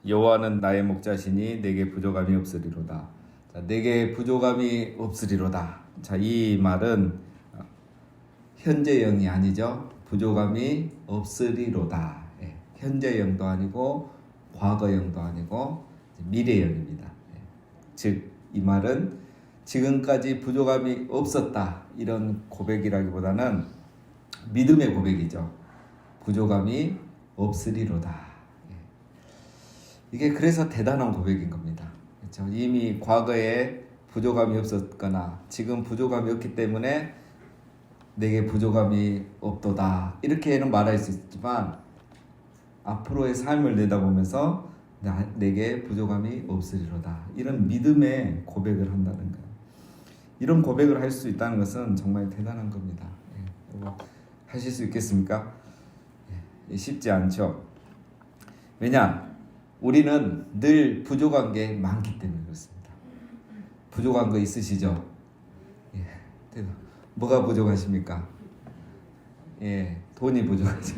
여호와는 나의 목자시니 내게 부족함이 없으리로다. 자, 내게 부족함이 없으리로다. 자, 이 말은 현재형이 아니죠. 부족함이 없으리로다. 예, 현재형도 아니고 과거형도 아니고 미래형입니다. 예, 즉, 이 말은 지금까지 부족함이 없었다 이런 고백이라기보다는 믿음의 고백이죠. 부족함이 없으리로다. 이게 그래서 대단한 고백인 겁니다. 그렇죠? 이미 과거에 부족함이 없었거나 지금 부족함이 없기 때문에 내게 부족함이 없도다 이렇게는 말할 수 있지만 앞으로의 삶을 내다보면서 내게 부족함이 없으리로다 이런 믿음의 고백을 한다는 거예요. 이런 고백을 할 수 있다는 것은 정말 대단한 겁니다. 하실 수 있겠습니까? 쉽지 않죠. 왜냐? 우리는 늘 부족한 게 많기 때문에 그렇습니다. 부족한 거 있으시죠? 예. 뭐가 부족하십니까? 예, 돈이 부족하죠.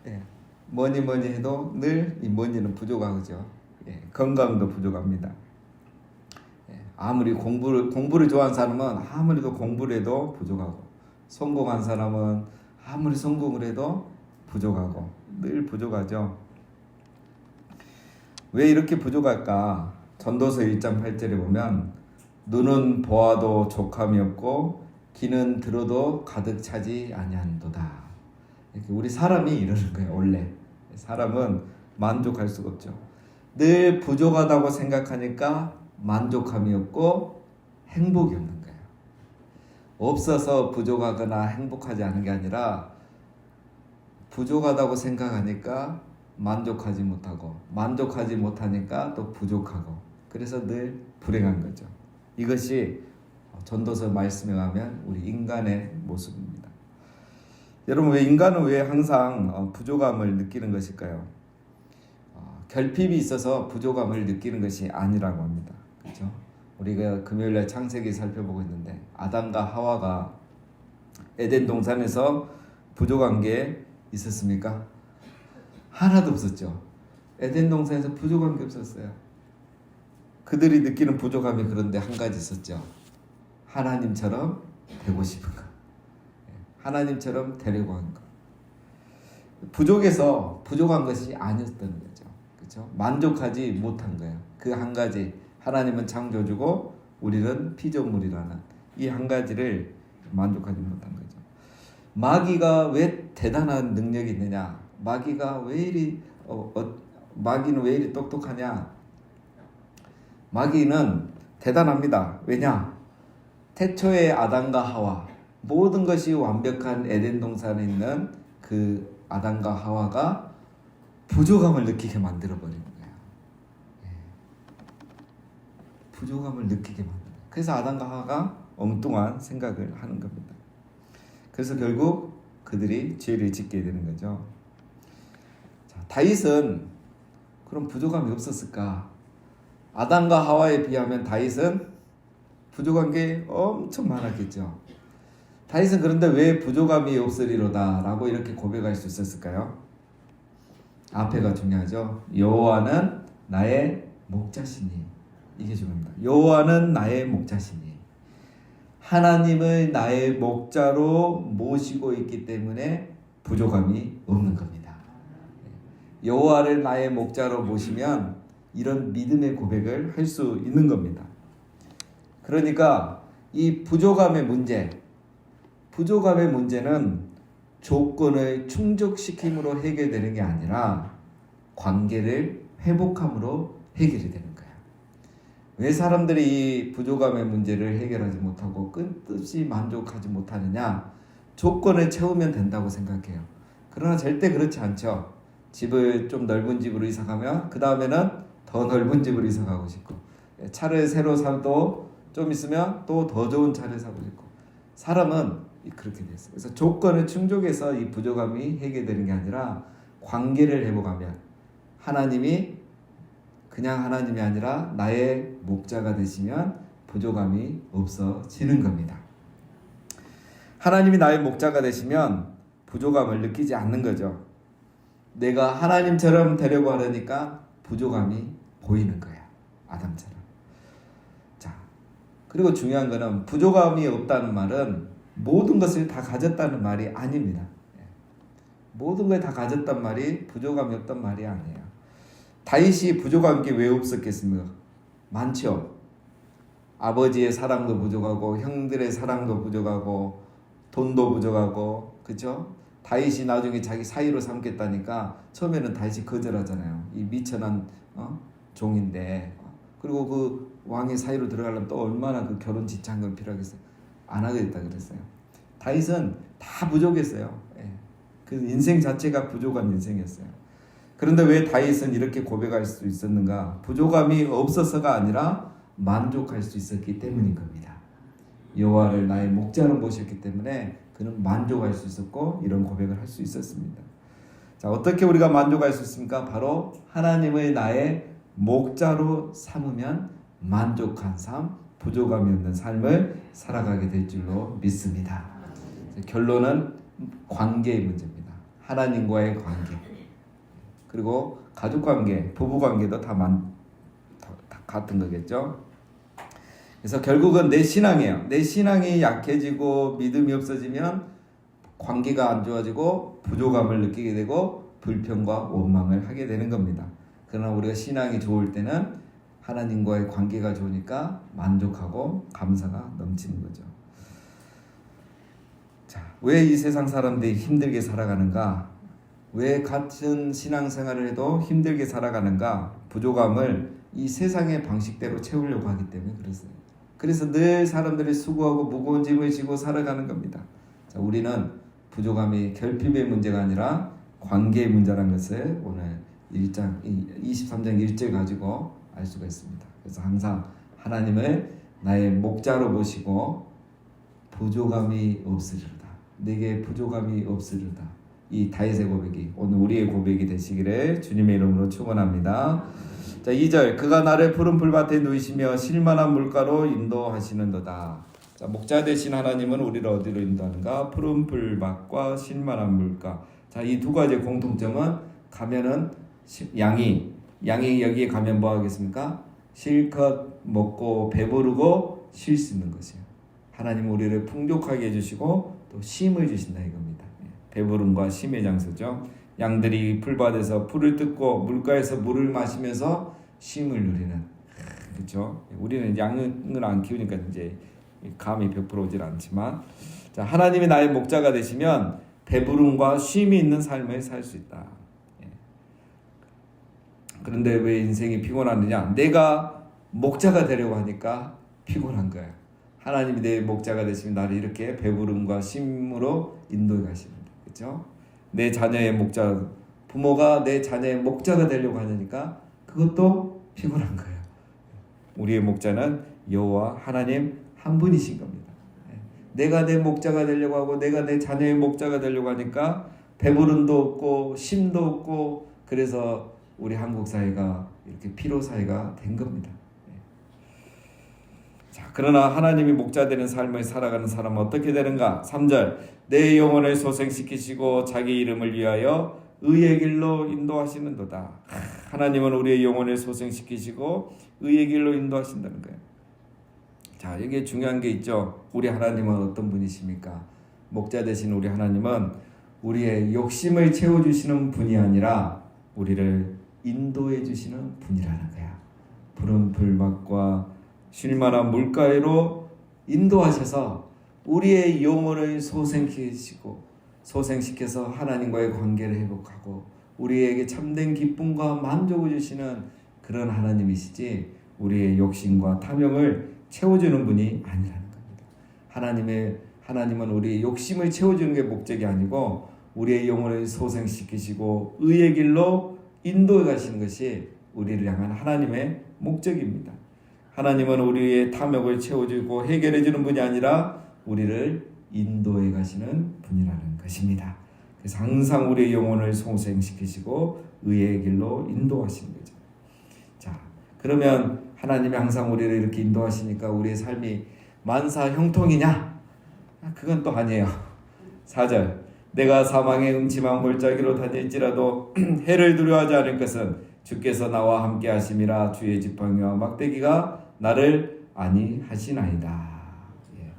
예, 뭐니 해도 늘 이 뭐니는 부족하죠. 예, 건강도 부족합니다. 예, 아무리 공부를 좋아하는 사람은 아무리도 공부를 해도 부족하고, 성공한 사람은 아무리 성공을 해도 부족하고, 늘 부족하죠. 왜 이렇게 부족할까? 전도서 1장 8절에 보면 눈은 보아도 족함이 없고 귀는 들어도 가득 차지 아니한도다. 이렇게 우리 사람이 이러는 거예요. 원래 사람은 만족할 수가 없죠. 늘 부족하다고 생각하니까 만족함이 없고 행복이 없는 거예요. 없어서 부족하거나 행복하지 않은 게 아니라 부족하다고 생각하니까 만족하지 못하고 만족하지 못하니까 또 부족하고 그래서 늘 불행한 거죠. 이것이 전도서 말씀에 가면 우리 인간의 모습입니다. 여러분, 인간은 왜 항상 부족함을 느끼는 것일까요? 결핍이 있어서 부족함을 느끼는 것이 아니라고 합니다. 그렇죠? 우리가 금요일날 창세기 살펴보고 있는데 아담과 하와가 에덴 동산에서 부족한 게 있었습니까? 하나도 없었죠. 에덴 동산에서 부족한 게 없었어요. 그들이 느끼는 부족함이 그런데 한 가지 있었죠. 하나님처럼 되고 싶은 것. 하나님처럼 되려고 한 것. 부족해서 부족한 것이 아니었던 거죠. 그렇죠? 만족하지 못한 거예요. 그 한 가지. 하나님은 창조주고 우리는 피조물이라는 이 한 가지를 만족하지 못한 거죠. 마귀가 왜 대단한 능력이 있느냐? 마귀는 왜 이리 똑똑하냐? 마귀는 대단합니다. 왜냐? 태초의 아담과 하와, 모든 것이 완벽한 에덴 동산에 있는 그 아담과 하와가 부족함을 느끼게 만들어버린 거예요. 부족함을 느끼게 만든 거예요. 그래서 아담과 하와가 엉뚱한 생각을 하는 겁니다. 그래서 결국 그들이 죄를 짓게 되는 거죠. 자, 다윗은 그럼 부족함이 없었을까? 아담과 하와에 비하면 다윗은 부족한 게 엄청 많았겠죠. 다윗은 그런데 왜 부족함이 없으리로다 라고 이렇게 고백할 수 있었을까요? 앞에가 중요하죠. 여호와는 나의 목자시니. 이게 중요합니다. 여호와는 나의 목자시니. 하나님을 나의 목자로 모시고 있기 때문에 부족함이 없는 겁니다. 여호와를 나의 목자로 모시면 이런 믿음의 고백을 할 수 있는 겁니다. 그러니까 이 부족함의 문제는 조건을 충족시킴으로 해결되는 게 아니라 관계를 회복함으로 해결이 되는 거예요. 왜 사람들이 이 부족함의 문제를 해결하지 못하고 끝없이 만족하지 못하느냐? 조건을 채우면 된다고 생각해요. 그러나 절대 그렇지 않죠. 집을 좀 넓은 집으로 이사 가면 그 다음에는 더 넓은 집으로 이사 가고 싶고, 차를 새로 사도 좀 있으면 또 더 좋은 차를 사고 싶고, 사람은 그렇게 됐어요. 그래서 조건을 충족해서 이 부족함이 해결되는 게 아니라 관계를 회복하면 하나님이 그냥 하나님이 아니라 나의 목자가 되시면 부족함이 없어지는 겁니다. 하나님이 나의 목자가 되시면 부족함을 느끼지 않는 거죠. 내가 하나님처럼 되려고 하려니까 부족함이 보이는 거야. 아담처럼. 자, 그리고 중요한 거는 부족함이 없다는 말은 모든 것을 다 가졌다는 말이 아닙니다. 모든 걸 다 가졌단 말이 부족함이 없단 말이 아니에요. 다윗이 부족한 게 왜 없었겠습니까? 많죠. 아버지의 사랑도 부족하고 형들의 사랑도 부족하고 돈도 부족하고, 그렇죠? 다윗이 나중에 자기 사위로 삼겠다니까 처음에는 다윗이 거절하잖아요. 이 미천한 종인데, 그리고 그 왕의 사위로 들어가려면 또 얼마나 그 결혼 지참금 필요하겠어요. 안 하겠다 그랬어요. 다윗은 다 부족했어요. 예. 그 인생 자체가 부족한 인생이었어요. 그런데 왜 다윗은 이렇게 고백할 수 있었는가? 부족함이 없어서가 아니라 만족할 수 있었기 때문인 겁니다. 여호와를 나의 목자로 모셨기 때문에 그는 만족할 수 있었고 이런 고백을 할 수 있었습니다. 자, 어떻게 우리가 만족할 수 있습니까? 바로 하나님의 나의 목자로 삼으면 만족한 삶, 부족함이 없는 삶을 살아가게 될 줄로 믿습니다. 결론은 관계의 문제입니다. 하나님과의 관계, 그리고 가족관계, 부부관계도 다 같은 거겠죠. 그래서 결국은 내 신앙이에요. 내 신앙이 약해지고 믿음이 없어지면 관계가 안 좋아지고 부족함을 느끼게 되고 불평과 원망을 하게 되는 겁니다. 그러나 우리가 신앙이 좋을 때는 하나님과의 관계가 좋으니까 만족하고 감사가 넘치는 거죠. 자, 왜 이 세상 사람들이 힘들게 살아가는가? 왜 같은 신앙생활을 해도 힘들게 살아가는가? 부족함을 이 세상의 방식대로 채우려고 하기 때문에 그랬어요. 그래서 늘 사람들이 수고하고 무거운 짐을 지고 살아가는 겁니다. 자, 우리는 부족함이 결핍의 문제가 아니라 관계의 문제라는 것을 오늘 23장 1절 가지고 알 수가 있습니다. 그래서 항상 하나님을 나의 목자로 모시고 부족함이 없으리로다. 내게 부족함이 없으리로다. 이 다윗의 고백이 오늘 우리의 고백이 되시기를 주님의 이름으로 축원합니다. 자, 2절, 그가 나를 푸른 풀밭에 누이시며 쉴만한 물가로 인도하시는도다. 자, 목자 되신 하나님은 우리를 어디로 인도하는가? 푸른 풀밭과 쉴만한 물가. 자, 이 두 가지 공통점은 가면은 양이 여기에 가면 뭐 하겠습니까? 실컷 먹고 배부르고 쉴 수 있는 것이에요. 하나님은 우리를 풍족하게 해주시고 또 쉼을 주신다 이겁니다. 배부름과 쉼의 장소죠. 양들이 풀밭에서 풀을 뜯고 물가에서 물을 마시면서 쉼을 누리는, 그렇죠? 우리는 양을 안 키우니까 이제 감이 100% 오질 않지만, 자, 하나님이 나의 목자가 되시면 배부름과 쉼이 있는 삶을 살 수 있다. 그런데 왜 인생이 피곤하느냐? 내가 목자가 되려고 하니까 피곤한 거야. 하나님이 내 목자가 되시면 나를 이렇게 배부름과 쉼으로 인도해 가십니다. 그렇죠? 내 자녀의 목자, 부모가 내 자녀의 목자가 되려고 하니까 그것도 피곤한 거예요. 우리의 목자는 여호와 하나님 한 분이신 겁니다. 내가 내 목자가 되려고 하고 내가 내 자녀의 목자가 되려고 하니까 배부름도 없고 쉼도 없고, 그래서 우리 한국 사회가 이렇게 피로 사회가 된 겁니다. 자, 그러나 하나님이 목자 되는 삶을 살아가는 사람은 어떻게 되는가? 3절, 내 영혼을 소생시키시고 자기 이름을 위하여 의의 길로 인도하시는도다. 하나님은 우리의 영혼을 소생시키시고 의의 길로 인도하신다는 거예요. 자, 여기에 중요한 게 있죠. 우리 하나님은 어떤 분이십니까? 목자 되신 우리 하나님은 우리의 욕심을 채워주시는 분이 아니라 우리를 인도해 주시는 분이라는 거야. 푸른 풀밭과 쉴만한 물가로 인도하셔서 우리의 영혼을 소생시켜서 하나님과의 관계를 회복하고 우리에게 참된 기쁨과 만족을 주시는 그런 하나님이시지, 우리의 욕심과 탐욕을 채워주는 분이 아니라는 겁니다. 하나님은 우리의 욕심을 채워주는 게 목적이 아니고 우리의 영혼을 소생시키시고 의의 길로 인도해 가시는 것이 우리를 향한 하나님의 목적입니다. 하나님은 우리의 탐욕을 채워주고 해결해 주는 분이 아니라 우리를 인도해 가시는 분이라는 것입니다. 그래서 항상 우리의 영혼을 소생시키시고 의의 길로 인도하시는 거죠. 자, 그러면 하나님이 항상 우리를 이렇게 인도하시니까 우리의 삶이 만사 형통이냐? 그건 또 아니에요. 4절, 내가 사망의 음침한 골짜기로 다닐지라도 해를 두려워하지 않을 것은 주께서 나와 함께 하심이라. 주의 지팡이와 막대기가 나를 안위하시나이다. 예.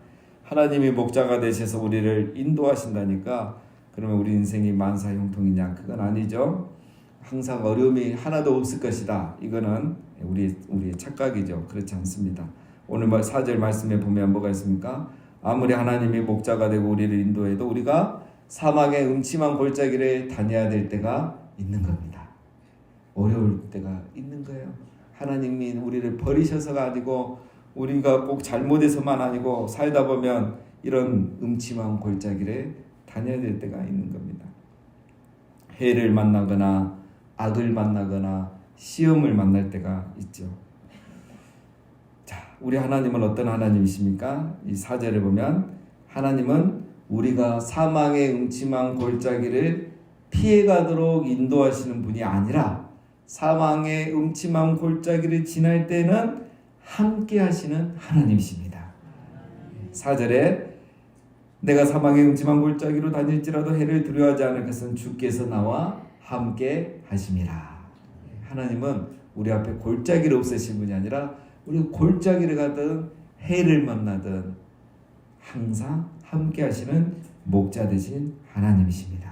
하나님이 목자가 되셔서 우리를 인도하신다니까 그러면 우리 인생이 만사형통이냐? 그건 아니죠. 항상 어려움이 하나도 없을 것이다. 이거는 우리의 착각이죠. 그렇지 않습니다. 오늘 4절 말씀에 보면 뭐가 있습니까? 아무리 하나님이 목자가 되고 우리를 인도해도 우리가 사망의 음침한 골짜기를 다녀야 될 때가 있는 겁니다. 어려울 때가 있는 거예요. 하나님이 우리를 버리셔서가 아니고 우리가 꼭 잘못해서만 아니고 살다 보면 이런 음침한 골짜기를 다녀야 될 때가 있는 겁니다. 해를 만나거나 악을 만나거나 시험을 만날 때가 있죠. 자, 우리 하나님은 어떤 하나님이십니까? 이 4절을 보면 하나님은 우리가 사망의 음침한 골짜기를 피해가도록 인도하시는 분이 아니라 사망의 음침한 골짜기를 지날 때는 함께 하시는 하나님이십니다. 4절에 내가 사망의 음침한 골짜기로 다닐지라도 해를 두려워하지 않을 것은 주께서 나와 함께 하심이라. 하나님은 우리 앞에 골짜기를 없애신 분이 아니라 우리 골짜기를 가든 해를 만나든 항상 함께 하시는 목자 되신 하나님이십니다.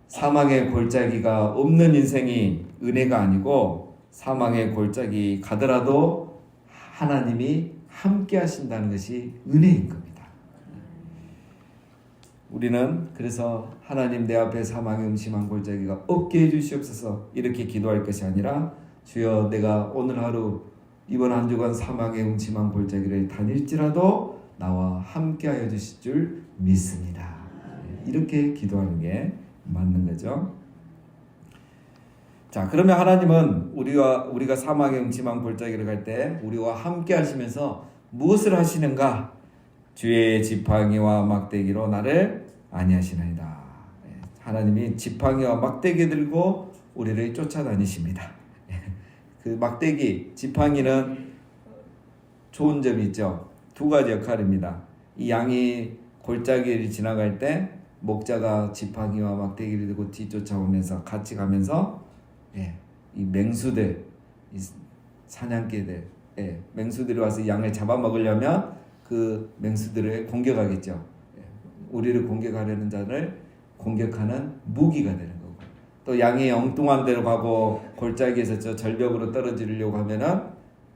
사망의 골짜기가 없는 인생이 은혜가 아니고 사망의 골짜기 가더라도 하나님이 함께 하신다는 것이 은혜인 겁니다. 우리는 그래서 하나님 내 앞에 사망의 음침한 골짜기가 없게 해주시옵소서 이렇게 기도할 것이 아니라 주여 내가 오늘 하루 이번 한 주간 사망의 음침한 골짜기를 다닐지라도 나와 함께하여 주실 줄 믿습니다. 이렇게 기도하는 게 맞는 거죠. 자, 그러면 하나님은 우리가 사망의 음침한 골짜기를 갈 때 우리와 함께 하시면서 무엇을 하시는가? 주의 지팡이와 막대기로 나를 안위하시나이다. 하나님이 지팡이와 막대기 들고 우리를 쫓아다니십니다. 그 막대기, 지팡이는 좋은 점이 있죠. 두 가지 역할입니다. 이 양이 골짜기를 지나갈 때 목자가 지팡이와 막대기를 들고 뒤쫓아오면서 같이 가면서 이 맹수들, 이 사냥개들, 맹수들이 와서 양을 잡아먹으려면 그 맹수들을 공격하겠죠. 우리를 공격하려는 자를 공격하는 무기가 되는 거고, 또 양이 엉뚱한 데로 가고 골짜기에서 저 절벽으로 떨어지려고 하면은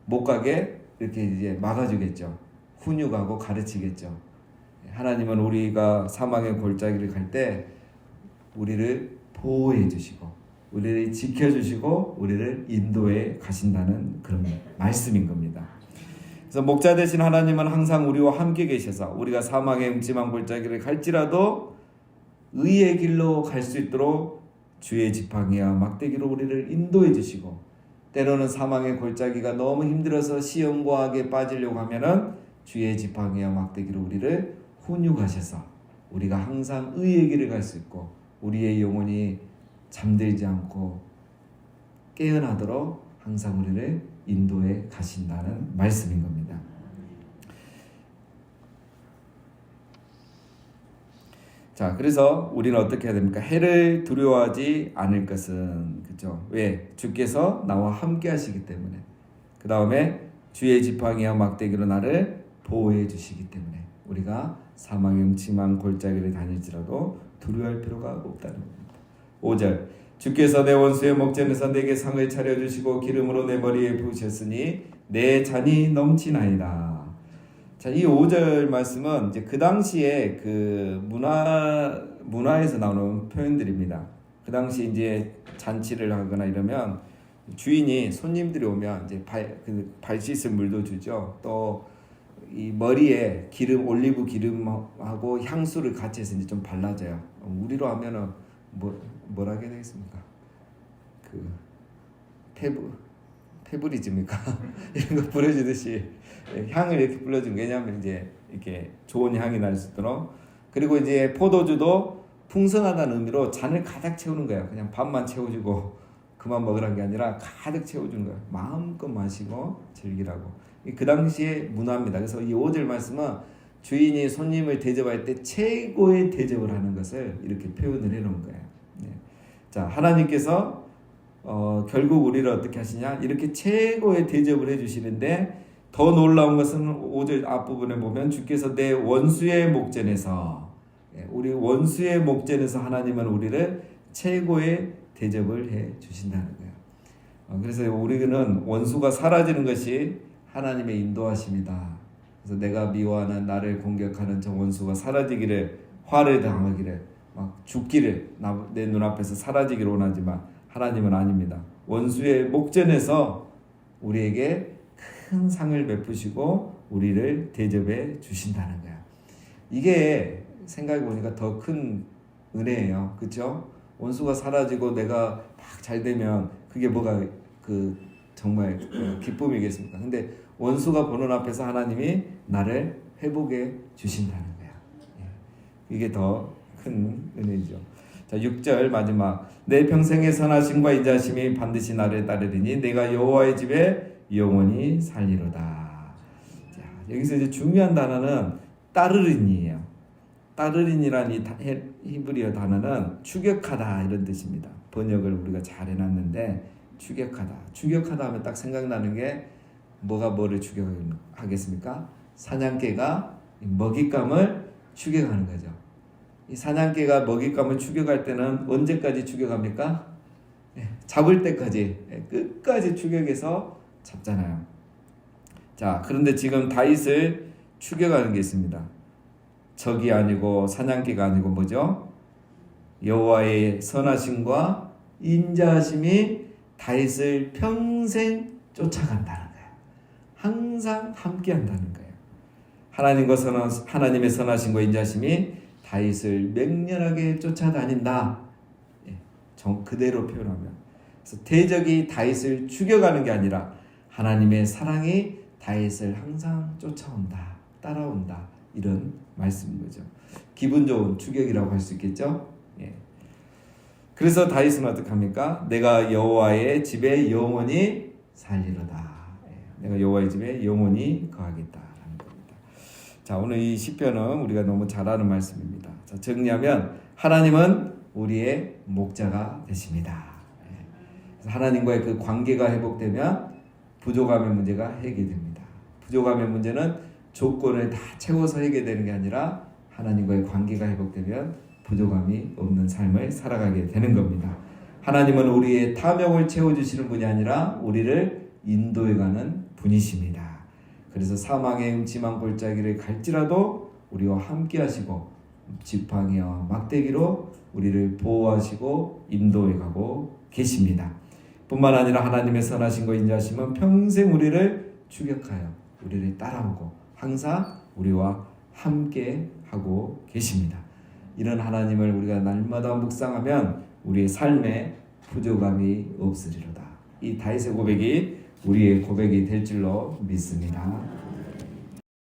못 가게 이렇게 이제 막아주겠죠. 훈육하고 가르치겠죠. 하나님은 우리가 사망의 골짜기를 갈 때 우리를 보호해 주시고 우리를 지켜주시고 우리를 인도해 가신다는 그런 말씀인 겁니다. 그래서 목자 되신 하나님은 항상 우리와 함께 계셔서 우리가 사망의 음침한 골짜기를 갈지라도 의의 길로 갈 수 있도록 주의 지팡이와 막대기로 우리를 인도해 주시고, 때로는 사망의 골짜기가 너무 힘들어서 시험과 악에 빠지려고 하면은 주의 지팡이와 막대기로 우리를 훈육하셔서 우리가 항상 의의 길을 갈 수 있고 우리의 영혼이 잠들지 않고 깨어나도록 항상 우리를 인도해 가신다는 말씀인 겁니다. 자, 그래서 우리는 어떻게 해야 됩니까? 해를 두려워하지 않을 것은, 그죠? 왜? 주께서 나와 함께 하시기 때문에. 그 다음에 주의 지팡이와 막대기로 나를 보호해 주시기 때문에 우리가 사망의 음침한 골짜기를 다닐지라도 두려워할 필요가 없다는 겁니다. 5절, 주께서 내 원수의 목전에서 내게 상을 차려주시고 기름으로 내 머리에 부으셨으니 내 잔이 넘치나이다. 자, 이 5절 말씀은 이제 그 당시에 그 문화에서 나오는 표현들입니다. 그 당시 이제 잔치를 하거나 이러면 주인이 손님들이 오면 이제 발 씻을 물도 주죠. 또 이 머리에 기름, 올리브 기름하고 향수를 같이 해서 이제 좀 발라줘요. 우리로 하면은 뭐라 해야 되겠습니까? 그 페브리즈입니까? 이런 거 뿌려주듯이 향을 이렇게 불러주는, 왜냐하면 이제 이렇게 좋은 향이 날 수 있도록. 그리고 이제 포도주도 풍성하다는 의미로 잔을 가득 채우는 거예요. 그냥 반만 채워주고 그만 먹으라는 게 아니라 가득 채워주는 거예요. 마음껏 마시고 즐기라고. 그 당시의 문화입니다. 그래서 이 5절 말씀은 주인이 손님을 대접할 때 최고의 대접을 하는 것을 이렇게 표현을 해놓은 거예요. 네. 자, 하나님께서 결국 우리를 어떻게 하시냐? 이렇게 최고의 대접을 해주시는데 더 놀라운 것은 5절 앞부분에 보면 주께서 내 원수의 목전에서, 우리 원수의 목전에서 하나님은 우리를 최고의 대접을 해 주신다는 거예요. 그래서 우리는 원수가 사라지는 것이 하나님의 인도하심이다. 그래서 내가 미워하는 나를 공격하는 저 원수가 사라지기를, 화를 당하기를, 막 죽기를, 내 눈앞에서 사라지기를 원하지만 하나님은 아닙니다. 원수의 목전에서 우리에게 큰 상을 베푸시고 우리를 대접해 주신다는 거야. 이게 생각해 보니까 더 큰 은혜예요. 그렇죠? 원수가 사라지고 내가 막 잘 되면 그게 뭐가 정말 기쁨이겠습니까? 근데 원수가 보는 앞에서 하나님이 나를 회복해 주신다는 거야. 이게 더 큰 은혜죠. 자, 6절 마지막. 내 평생의 선하심과 인자하심이 반드시 나를 따르리니 내가 여호와의 집에 영원히 살리로다. 자, 여기서 이제 중요한 단어는 따르린이에요. 따르린이란 이 히브리어 단어는 추격하다 이런 뜻입니다. 번역을 우리가 잘 해놨는데 추격하다. 추격하다 하면 딱 생각나는 게 뭐가 뭐를 추격하겠습니까? 사냥개가 먹잇감을 추격하는 거죠. 이 사냥개가 먹잇감을 추격할 때는 언제까지 추격합니까? 잡을 때까지, 끝까지 추격해서 잡잖아요. 자, 그런데 지금 다윗을 추격하는 게 있습니다. 적이 아니고 사냥개가 아니고 뭐죠? 여호와의 선하심과 인자하심이 다윗을 평생 쫓아간다는 거예요. 항상 함께한다는 거예요. 하나님의 선하심과 인자하심이 다윗을 맹렬하게 쫓아다닌다. 그대로 표현하면, 그래서 대적이 다윗을 죽여가는 게 아니라 하나님의 사랑이 다윗을 항상 쫓아온다, 따라온다, 이런 말씀인 거죠. 기분 좋은 추격이라고 할 수 있겠죠. 그래서 다윗은 어떻게 합니까? 내가 여호와의 집에 영원히 살리로다. 내가 여호와의 집에 영원히 거하겠다라는 겁니다. 자, 오늘 이 시편은 우리가 너무 잘 아는 말씀입니다. 자, 정리하면 하나님은 우리의 목자가 되십니다. 그래서 하나님과의 그 관계가 회복되면 부족함의 문제가 해결됩니다. 부족함의 문제는 조건을 다 채워서 해결되는 게 아니라 하나님과의 관계가 회복되면 부족함이 없는 삶을 살아가게 되는 겁니다. 하나님은 우리의 탐욕을 채워주시는 분이 아니라 우리를 인도해가는 분이십니다. 그래서 사망의 음침한 골짜기를 갈지라도 우리와 함께 하시고 지팡이와 막대기로 우리를 보호하시고 인도해가고 계십니다. 뿐만 아니라 하나님의 선하심과 인자하심은 평생 우리를 추격하여 우리를 따라오고 항상 우리와 함께 하고 계십니다. 이런 하나님을 우리가 날마다 묵상하면 우리의 삶에 부족함이 없으리로다. 이 다윗의 고백이 우리의 고백이 될 줄로 믿습니다.